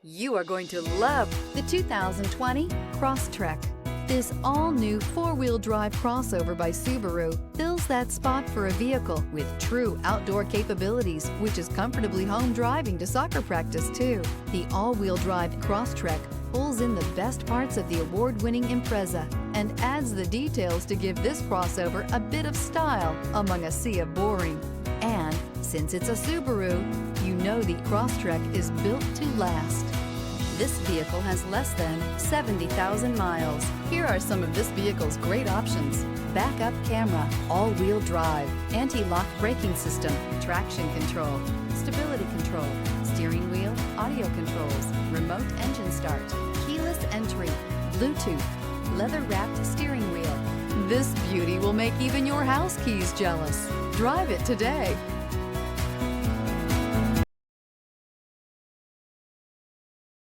You are going to love the 2020 Crosstrek. This all-new four-wheel drive crossover by Subaru fills that spot for a vehicle with true outdoor capabilities, which is comfortably home driving to soccer practice too. The all-wheel drive Crosstrek pulls in the best parts of the award-winning Impreza and adds the details to give this crossover a bit of style among a sea of boring. And since it's a Subaru, you know the Crosstrek is built to last. This vehicle has less than 70,000 miles. Here are some of this vehicle's great options: backup camera, all-wheel drive, anti-lock braking system, traction control, stability control, steering wheel audio controls, remote engine start, keyless entry, Bluetooth, leather-wrapped steering wheel. This beauty will make even your house keys jealous. Drive it today.